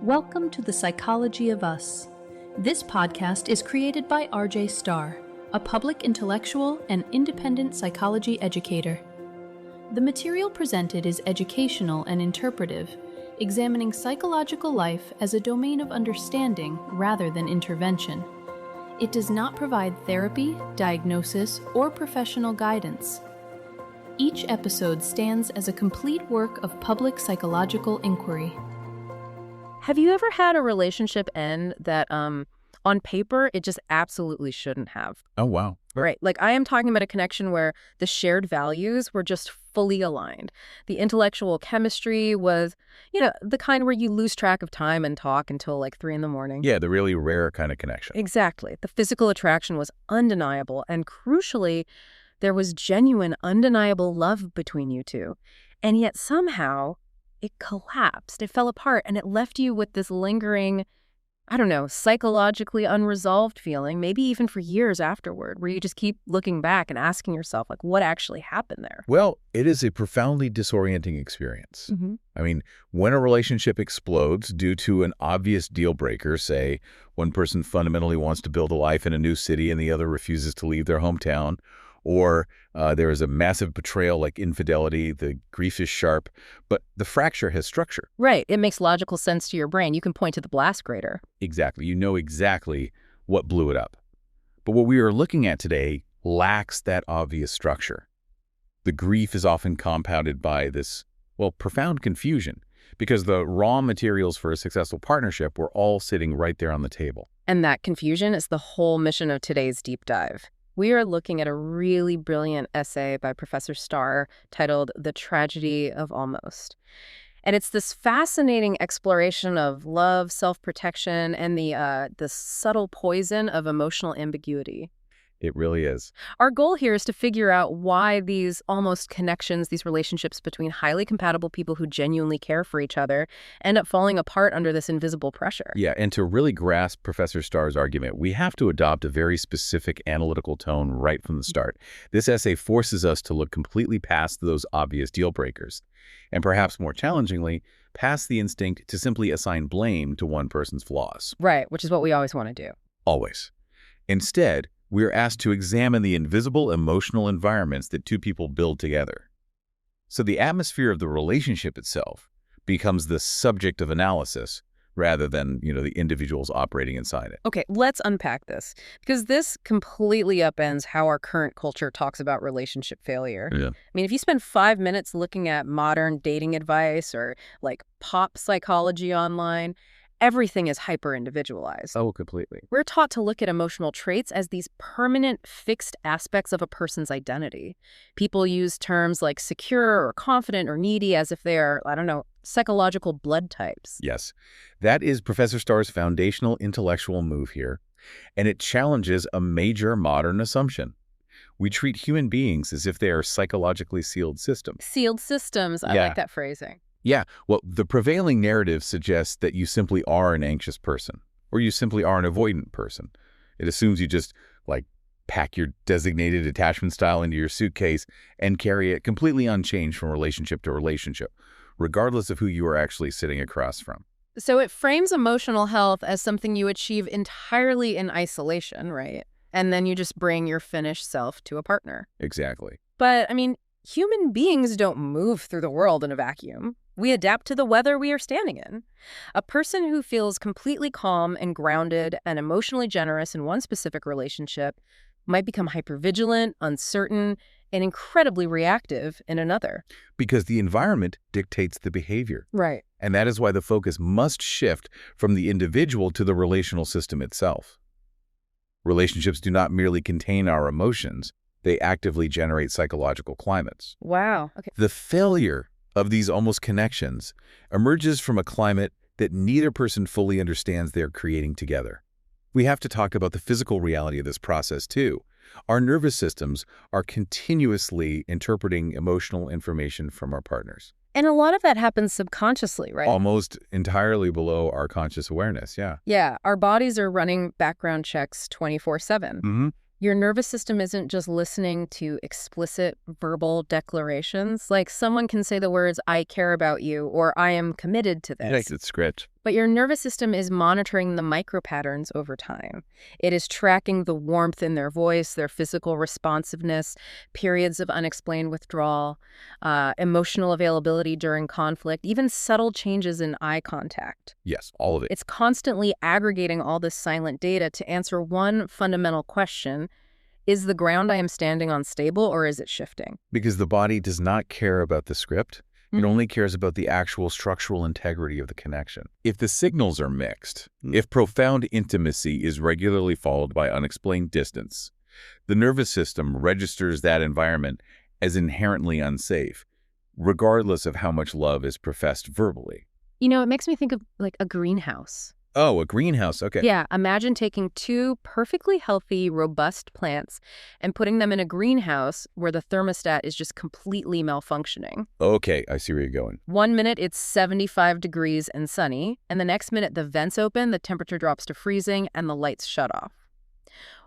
Welcome to The Psychology of Us. This podcast is created by R.J. Starr, a public intellectual and independent psychology educator. The material presented is educational and interpretive, examining psychological life as a domain of understanding rather than intervention. It does not provide therapy, diagnosis, or professional guidance. Each episode stands as a complete work of public psychological inquiry. Have you ever had a relationship end that, on paper, it just absolutely shouldn't have? Oh, wow. Right. Like, I am talking about a connection where the shared values were just fully aligned. The intellectual chemistry was, the kind where you lose track of time and talk until like 3 a.m. Yeah, the really rare kind of connection. Exactly. The physical attraction was undeniable. And crucially, there was genuine, undeniable love between you two. And yet somehow it collapsed. It fell apart, and it left you with this lingering, psychologically unresolved feeling, maybe even for years afterward, where you just keep looking back and asking yourself, like, what actually happened there? Well, it is a profoundly disorienting experience. Mm-hmm. I mean, when a relationship explodes due to an obvious deal breaker, say one person fundamentally wants to build a life in a new city and the other refuses to leave their hometown, or there is a massive betrayal like infidelity, the grief is sharp, but the fracture has structure. Right. It makes logical sense to your brain. You can point to the blast crater. Exactly. You know exactly what blew it up. But what we are looking at today lacks that obvious structure. The grief is often compounded by this, profound confusion, because the raw materials for a successful partnership were all sitting right there on the table. And that confusion is the whole mission of today's deep dive. We are looking at a really brilliant essay by Professor Starr titled The Tragedy of Almost. And it's this fascinating exploration of love, self-protection, and the subtle poison of emotional ambiguity. It really is. Our goal here is to figure out why these almost connections, these relationships between highly compatible people who genuinely care for each other, end up falling apart under this invisible pressure. Yeah, and to really grasp Professor Starr's argument, we have to adopt a very specific analytical tone right from the start. This essay forces us to look completely past those obvious deal breakers, and perhaps more challengingly, past the instinct to simply assign blame to one person's flaws. Right, which is what we always want to do. Always. Instead, we are asked to examine the invisible emotional environments that two people build together. So the atmosphere of the relationship itself becomes the subject of analysis rather than, the individuals operating inside it. Okay, let's unpack this, because this completely upends how our current culture talks about relationship failure. Yeah. I mean, if you spend 5 minutes looking at modern dating advice or like pop psychology online, everything is hyper-individualized. Oh, completely. We're taught to look at emotional traits as these permanent, fixed aspects of a person's identity. People use terms like secure or confident or needy as if they are, psychological blood types. Yes. That is Professor Starr's foundational intellectual move here, and it challenges a major modern assumption. We treat human beings as if they are psychologically sealed systems. Sealed systems. I like that phrasing. Yeah, well, the prevailing narrative suggests that you simply are an anxious person, or you simply are an avoidant person. It assumes you just, pack your designated attachment style into your suitcase and carry it completely unchanged from relationship to relationship, regardless of who you are actually sitting across from. So it frames emotional health as something you achieve entirely in isolation, right? And then you just bring your finished self to a partner. Exactly. But, human beings don't move through the world in a vacuum. We adapt to the weather we are standing in. A person who feels completely calm and grounded and emotionally generous in one specific relationship might become hypervigilant, uncertain, and incredibly reactive in another. Because the environment dictates the behavior. Right. And that is why the focus must shift from the individual to the relational system itself. Relationships do not merely contain our emotions. They actively generate psychological climates. Wow. Okay. The failure of these almost connections emerges from a climate that neither person fully understands they're creating together. We have to talk about the physical reality of this process, too. Our nervous systems are continuously interpreting emotional information from our partners. And a lot of that happens subconsciously, right? Almost entirely below our conscious awareness, yeah. Yeah, our bodies are running background checks 24/7. Mm-hmm. Your nervous system isn't just listening to explicit verbal declarations. Like someone can say the words, I care about you, or I am committed to this. Like it's script. But your nervous system is monitoring the micropatterns over time. It is tracking the warmth in their voice, their physical responsiveness, periods of unexplained withdrawal, emotional availability during conflict, even subtle changes in eye contact. Yes, all of it. It's constantly aggregating all this silent data to answer one fundamental question: is the ground I am standing on stable, or is it shifting? Because the body does not care about the script. It only cares about the actual structural integrity of the connection. If the signals are mixed, if profound intimacy is regularly followed by unexplained distance, the nervous system registers that environment as inherently unsafe, regardless of how much love is professed verbally. You know, it makes me think of like a greenhouse. Oh, a greenhouse. Okay. Yeah, imagine taking two perfectly healthy, robust plants and putting them in a greenhouse where the thermostat is just completely malfunctioning. Okay, I see where you're going. 1 minute it's 75 degrees and sunny, and the next minute the vents open, the temperature drops to freezing, and the lights shut off.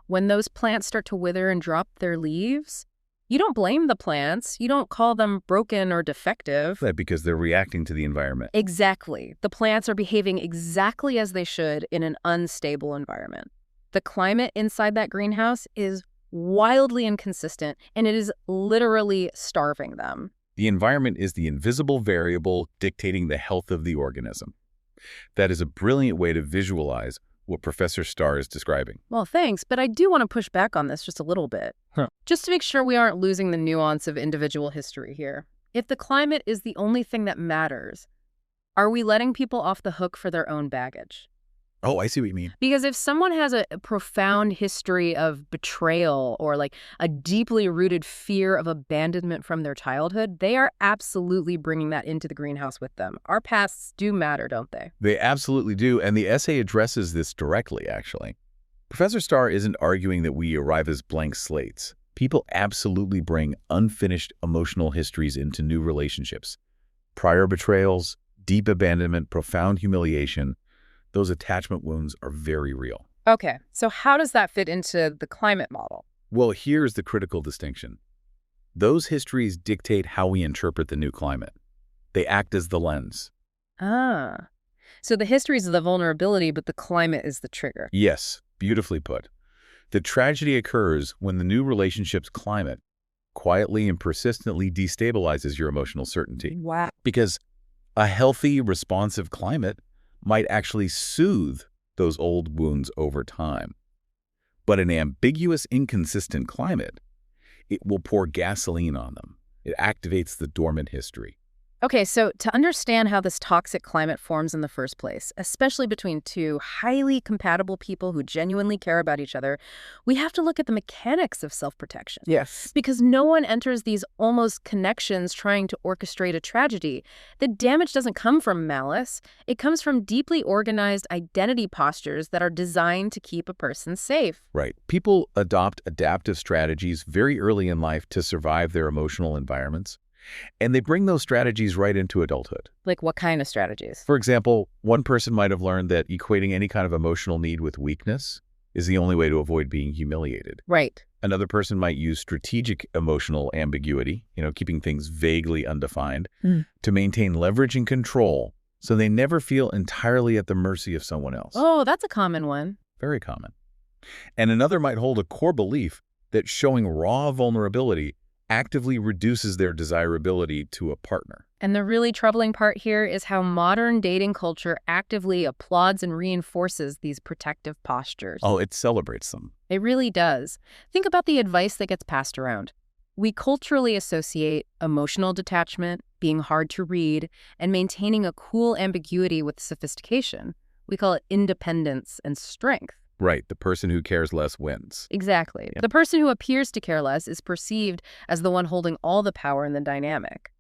When those plants start to wither and drop their leaves, you don't blame the plants. You don't call them broken or defective. Right, because they're reacting to the environment. Exactly. The plants are behaving exactly as they should in an unstable environment. The climate inside that greenhouse is wildly inconsistent, and it is literally starving them. The environment is the invisible variable dictating the health of the organism. That is a brilliant way to visualize what Professor Starr is describing. Well, thanks, but I do want to push back on this just a little bit. Just to make sure we aren't losing the nuance of individual history here. If the climate is the only thing that matters, are we letting people off the hook for their own baggage? Oh, I see what you mean. Because if someone has a profound history of betrayal or like a deeply rooted fear of abandonment from their childhood, they are absolutely bringing that into the greenhouse with them. Our pasts do matter, don't they? They absolutely do, and the essay addresses this directly, actually. Professor Starr isn't arguing that we arrive as blank slates. People absolutely bring unfinished emotional histories into new relationships. Prior betrayals, deep abandonment, profound humiliation. Those attachment wounds are very real. Okay, so how does that fit into the climate model? Well, here's the critical distinction. Those histories dictate how we interpret the new climate. They act as the lens. Ah, so the history is the vulnerability, but the climate is the trigger. Yes, beautifully put. The tragedy occurs when the new relationship's climate quietly and persistently destabilizes your emotional certainty. Wow. Because a healthy, responsive climate might actually soothe those old wounds over time. But an ambiguous, inconsistent climate, it will pour gasoline on them. It activates the dormant history. Okay, so to understand how this toxic climate forms in the first place, especially between two highly compatible people who genuinely care about each other, we have to look at the mechanics of self-protection. Yes. Because no one enters these almost connections trying to orchestrate a tragedy. The damage doesn't come from malice. It comes from deeply organized identity postures that are designed to keep a person safe. Right. People adopt adaptive strategies very early in life to survive their emotional environments. And they bring those strategies right into adulthood. Like what kind of strategies? For example, one person might have learned that equating any kind of emotional need with weakness is the only way to avoid being humiliated. Right. Another person might use strategic emotional ambiguity, keeping things vaguely undefined, to maintain leverage and control so they never feel entirely at the mercy of someone else. Oh, that's a common one. Very common. And another might hold a core belief that showing raw vulnerability actively reduces their desirability to a partner. And the really troubling part here is how modern dating culture actively applauds and reinforces these protective postures. Oh, it celebrates them. It really does. Think about the advice that gets passed around. We culturally associate emotional detachment, being hard to read, and maintaining a cool ambiguity with sophistication. We call it independence and strength. Right, the person who cares less wins. Exactly. Yeah. The person who appears to care less is perceived as the one holding all the power in the dynamic.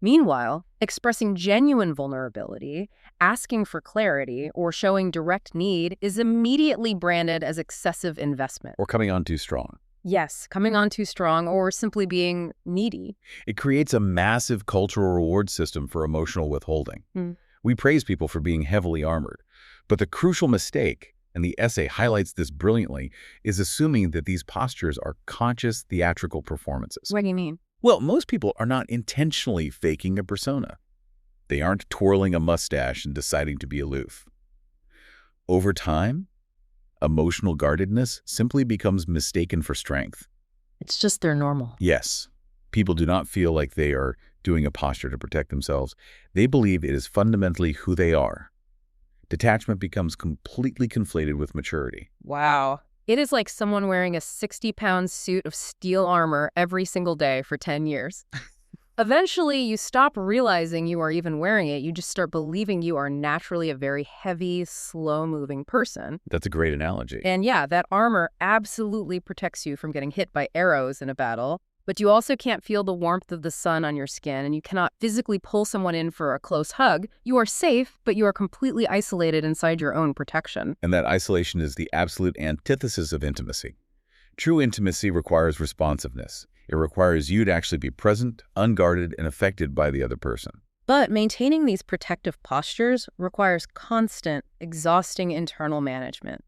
Meanwhile, expressing genuine vulnerability, asking for clarity, or showing direct need is immediately branded as excessive investment. Or coming on too strong. Yes, coming on too strong or simply being needy. It creates a massive cultural reward system for emotional withholding. We praise people for being heavily armored, but the crucial mistake, and the essay highlights this brilliantly, is assuming that these postures are conscious theatrical performances. What do you mean? Well, most people are not intentionally faking a persona. They aren't twirling a mustache and deciding to be aloof. Over time, emotional guardedness simply becomes mistaken for strength. It's just their normal. Yes, people do not feel like they are doing a posture to protect themselves. They believe it is fundamentally who they are. Detachment becomes completely conflated with maturity. Wow. It is like someone wearing a 60-pound suit of steel armor every single day for 10 years. Eventually, you stop realizing you are even wearing it. You just start believing you are naturally a very heavy, slow-moving person. That's a great analogy. And yeah, that armor absolutely protects you from getting hit by arrows in a battle. But you also can't feel the warmth of the sun on your skin, and you cannot physically pull someone in for a close hug. You are safe, but you are completely isolated inside your own protection. And that isolation is the absolute antithesis of intimacy. True intimacy requires responsiveness. It requires you to actually be present, unguarded, and affected by the other person. But maintaining these protective postures requires constant, exhausting internal management.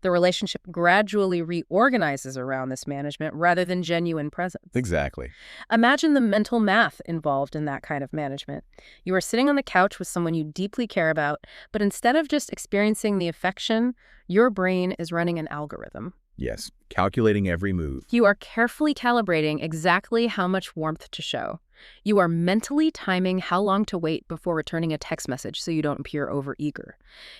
The relationship gradually reorganizes around this management rather than genuine presence. Exactly. Imagine the mental math involved in that kind of management. You are sitting on the couch with someone you deeply care about, but instead of just experiencing the affection, your brain is running an algorithm. Yes, calculating every move. You are carefully calibrating exactly how much warmth to show. You are mentally timing how long to wait before returning a text message so you don't appear overeager.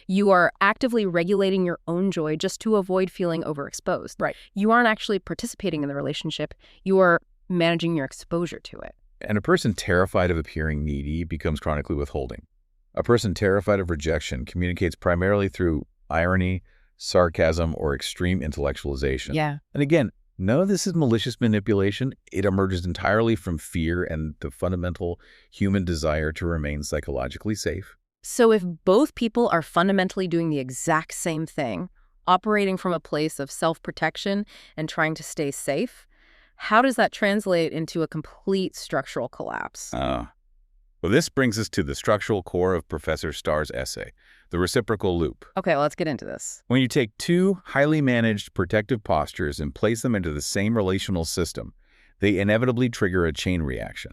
You are actively regulating your own joy just to avoid feeling overexposed. Right. You aren't actually participating in the relationship. You are managing your exposure to it. And a person terrified of appearing needy becomes chronically withholding. A person terrified of rejection communicates primarily through irony, sarcasm, or extreme intellectualization. Yeah. And again, none of this is malicious manipulation. It emerges entirely from fear and the fundamental human desire to remain psychologically safe. So if both people are fundamentally doing the exact same thing, operating from a place of self-protection and trying to stay safe, how does that translate into a complete structural collapse? Well, this brings us to the structural core of Professor Starr's essay, the reciprocal loop. Okay, well, let's get into this. When you take two highly managed protective postures and place them into the same relational system, they inevitably trigger a chain reaction.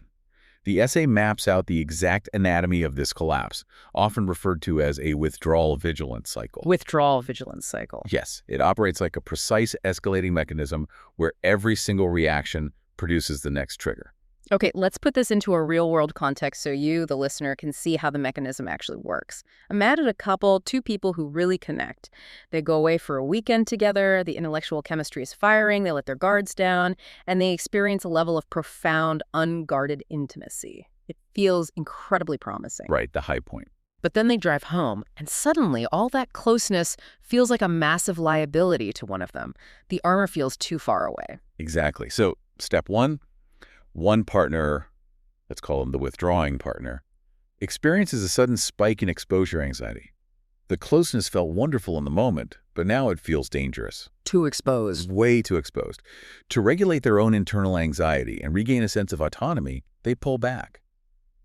The essay maps out the exact anatomy of this collapse, often referred to as a withdrawal vigilance cycle. Withdrawal vigilance cycle. Yes, it operates like a precise escalating mechanism where every single reaction produces the next trigger. Okay, let's put this into a real-world context so you, the listener, can see how the mechanism actually works. Imagine two people who really connect. They go away for a weekend together, the intellectual chemistry is firing, they let their guards down, and they experience a level of profound, unguarded intimacy. It feels incredibly promising. Right, the high point. But then they drive home, and suddenly all that closeness feels like a massive liability to one of them. The armor feels too far away. Exactly. So, step one partner, let's call him the withdrawing partner, experiences a sudden spike in exposure anxiety. The closeness felt wonderful in the moment, but now it feels dangerous. Too exposed. Way too exposed. To regulate their own internal anxiety and regain a sense of autonomy, they pull back.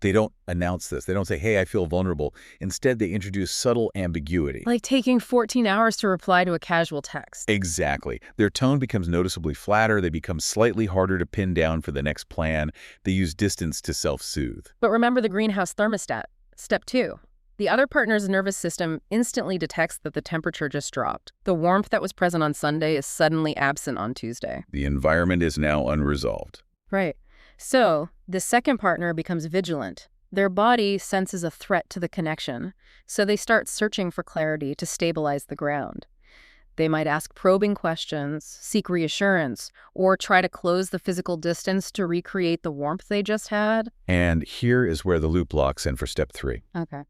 They don't announce this. They don't say, hey, I feel vulnerable. Instead, they introduce subtle ambiguity. Like taking 14 hours to reply to a casual text. Exactly. Their tone becomes noticeably flatter. They become slightly harder to pin down for the next plan. They use distance to self-soothe. But remember the greenhouse thermostat. Step 2. The other partner's nervous system instantly detects that the temperature just dropped. The warmth that was present on Sunday is suddenly absent on Tuesday. The environment is now unresolved. Right. So, the second partner becomes vigilant. Their body senses a threat to the connection, so they start searching for clarity to stabilize the ground. They might ask probing questions, seek reassurance, or try to close the physical distance to recreate the warmth they just had. And here is where the loop locks in for step 3. Okay.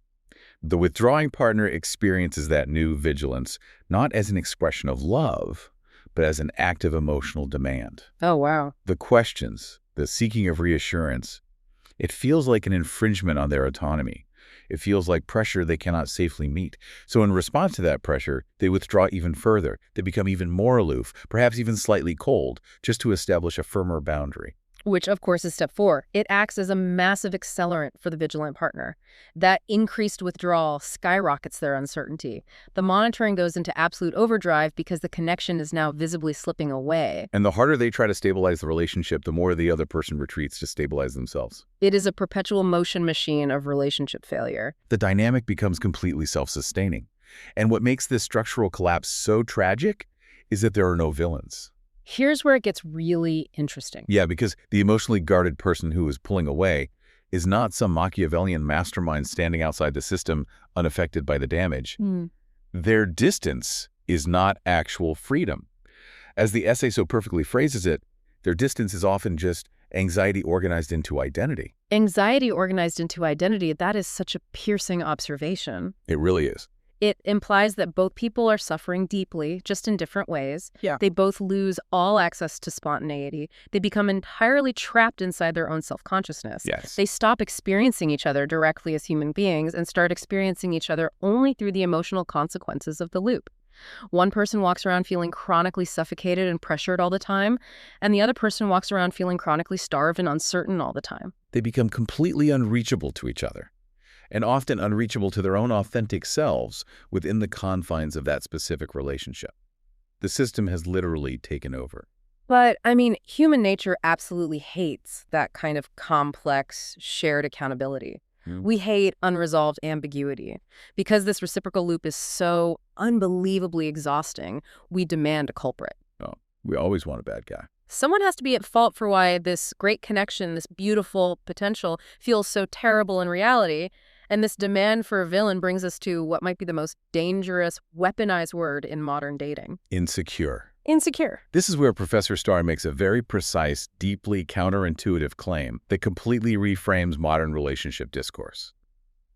The withdrawing partner experiences that new vigilance not as an expression of love, but as an active emotional demand. Oh, wow. The questions, the seeking of reassurance, it feels like an infringement on their autonomy. It feels like pressure they cannot safely meet. So in response to that pressure, they withdraw even further. They become even more aloof, perhaps even slightly cold, just to establish a firmer boundary. Which, of course, is step 4. It acts as a massive accelerant for the vigilant partner. That increased withdrawal skyrockets their uncertainty. The monitoring goes into absolute overdrive because the connection is now visibly slipping away. And the harder they try to stabilize the relationship, the more the other person retreats to stabilize themselves. It is a perpetual motion machine of relationship failure. The dynamic becomes completely self-sustaining. And what makes this structural collapse so tragic is that there are no villains. Here's where it gets really interesting. Yeah, because the emotionally guarded person who is pulling away is not some Machiavellian mastermind standing outside the system unaffected by the damage. Their distance is not actual freedom. As the essay so perfectly phrases it, their distance is often just anxiety organized into identity. Anxiety organized into identity, that is such a piercing observation. It really is. It implies that both people are suffering deeply, just in different ways. Yeah. They both lose all access to spontaneity. They become entirely trapped inside their own self-consciousness. Yes. They stop experiencing each other directly as human beings and start experiencing each other only through the emotional consequences of the loop. One person walks around feeling chronically suffocated and pressured all the time, and the other person walks around feeling chronically starved and uncertain all the time. They become completely unreachable to each other, and often unreachable to their own authentic selves within the confines of that specific relationship. The system has literally taken over. But, I mean, human nature absolutely hates that kind of complex, shared accountability. We hate unresolved ambiguity. Because this reciprocal loop is so unbelievably exhausting, we demand a culprit. Oh, we always want a bad guy. Someone has to be at fault for why this great connection, this beautiful potential, feels so terrible in reality. And this demand for a villain brings us to what might be the most dangerous, weaponized word in modern dating. Insecure. Insecure. This is where Professor Starr makes a very precise, deeply counterintuitive claim that completely reframes modern relationship discourse.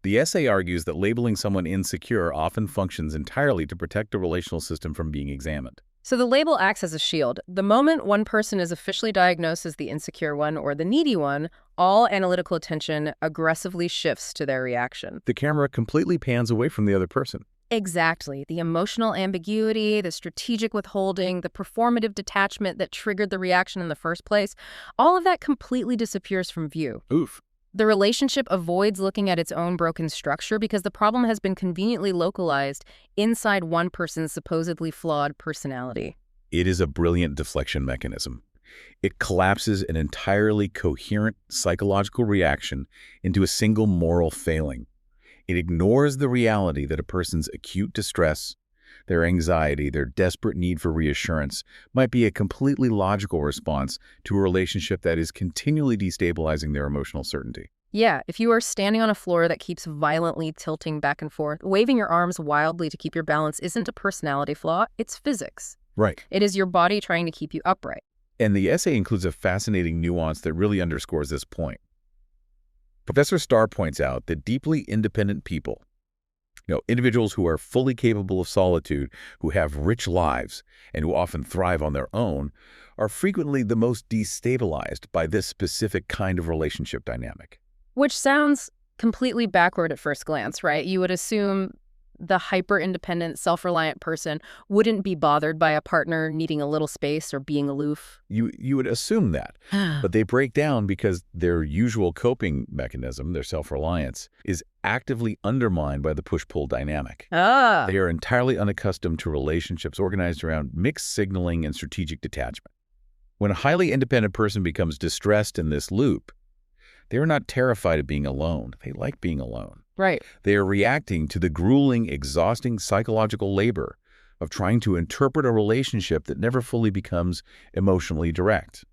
The essay argues that labeling someone insecure often functions entirely to protect the relational system from being examined. So the label acts as a shield. The moment one person is officially diagnosed as the insecure one or the needy one, all analytical attention aggressively shifts to their reaction. The camera completely pans away from the other person. Exactly. The emotional ambiguity, the strategic withholding, the performative detachment that triggered the reaction in the first place, all of that completely disappears from view. Oof. The relationship avoids looking at its own broken structure because the problem has been conveniently localized inside one person's supposedly flawed personality. It is a brilliant deflection mechanism. It collapses an entirely coherent psychological reaction into a single moral failing. It ignores the reality that a person's acute distress, their anxiety, their desperate need for reassurance might be a completely logical response to a relationship that is continually destabilizing their emotional certainty. Yeah, if you are standing on a floor that keeps violently tilting back and forth, waving your arms wildly to keep your balance isn't a personality flaw, it's physics. Right. It is your body trying to keep you upright. And the essay includes a fascinating nuance that really underscores this point. Professor Starr points out that deeply independent people, individuals who are fully capable of solitude, who have rich lives, and who often thrive on their own, are frequently the most destabilized by this specific kind of relationship dynamic. Which sounds completely backward at first glance, right? You would assume the hyper-independent, self-reliant person wouldn't be bothered by a partner needing a little space or being aloof. You would assume that, but they break down because their usual coping mechanism, their self-reliance, is actively undermined by the push-pull dynamic. They are entirely unaccustomed to relationships organized around mixed signaling and strategic detachment. When a highly independent person becomes distressed in this loop, they are not terrified of being alone. They like being alone. Right. They are reacting to the grueling, exhausting psychological labor of trying to interpret a relationship that never fully becomes emotionally direct.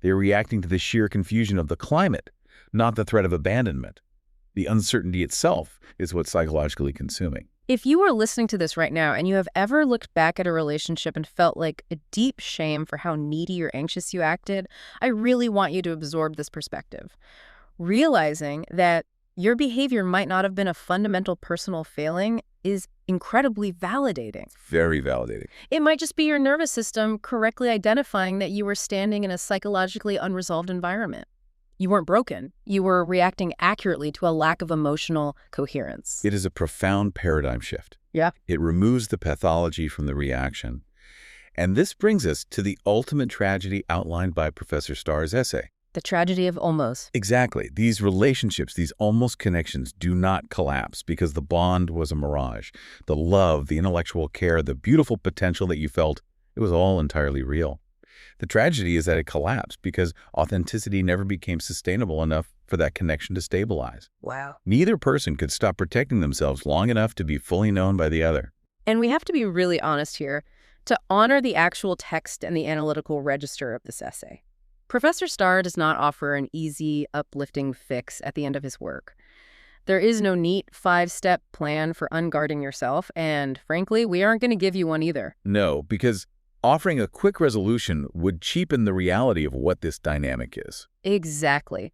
They are reacting to the sheer confusion of the climate, not the threat of abandonment. The uncertainty itself is what's psychologically consuming. If you are listening to this right now and you have ever looked back at a relationship and felt like a deep shame for how needy or anxious you acted, I really want you to absorb this perspective. Realizing that your behavior might not have been a fundamental personal failing is incredibly validating. Very validating. It might just be your nervous system correctly identifying that you were standing in a psychologically unresolved environment. You weren't broken. You were reacting accurately to a lack of emotional coherence. It is a profound paradigm shift. Yeah. It removes the pathology from the reaction. And this brings us to the ultimate tragedy outlined by Professor Starr's essay. The tragedy of almost. Exactly. These relationships, these almost connections do not collapse because the bond was a mirage. The love, the intellectual care, the beautiful potential that you felt, it was all entirely real. The tragedy is that it collapsed because authenticity never became sustainable enough for that connection to stabilize. Wow. Neither person could stop protecting themselves long enough to be fully known by the other. And we have to be really honest here to honor the actual text and the analytical register of this essay. Professor Starr does not offer an easy, uplifting fix at the end of his work. There is no neat 5-step plan for unguarding yourself, and frankly, we aren't going to give you one either. No, because offering a quick resolution would cheapen the reality of what this dynamic is. Exactly.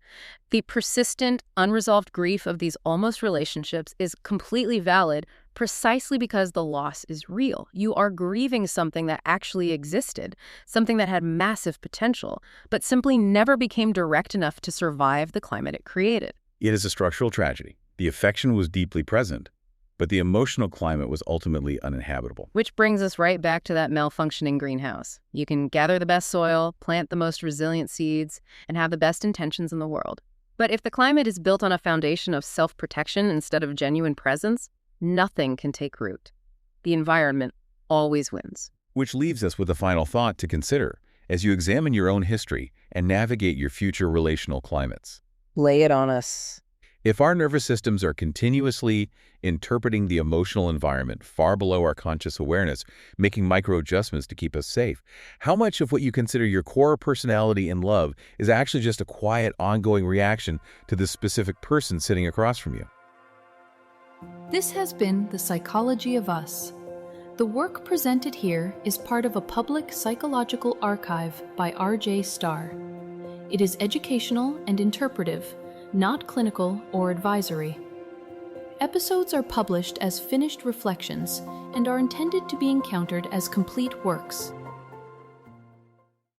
The persistent, unresolved grief of these almost relationships is completely valid precisely because the loss is real. You are grieving something that actually existed, something that had massive potential, but simply never became direct enough to survive the climate it created. It is a structural tragedy. The affection was deeply present, but the emotional climate was ultimately uninhabitable. Which brings us right back to that malfunctioning greenhouse. You can gather the best soil, plant the most resilient seeds, and have the best intentions in the world. But if the climate is built on a foundation of self-protection instead of genuine presence, nothing can take root. The environment always wins. Which leaves us with a final thought to consider as you examine your own history and navigate your future relational climates. Lay it on us. If our nervous systems are continuously interpreting the emotional environment far below our conscious awareness, making micro-adjustments to keep us safe, how much of what you consider your core personality in love is actually just a quiet, ongoing reaction to the specific person sitting across from you? This has been The Psychology of Us. The work presented here is part of a public psychological archive by R.J. Starr. It is educational and interpretive, not clinical or advisory. Episodes are published as finished reflections and are intended to be encountered as complete works.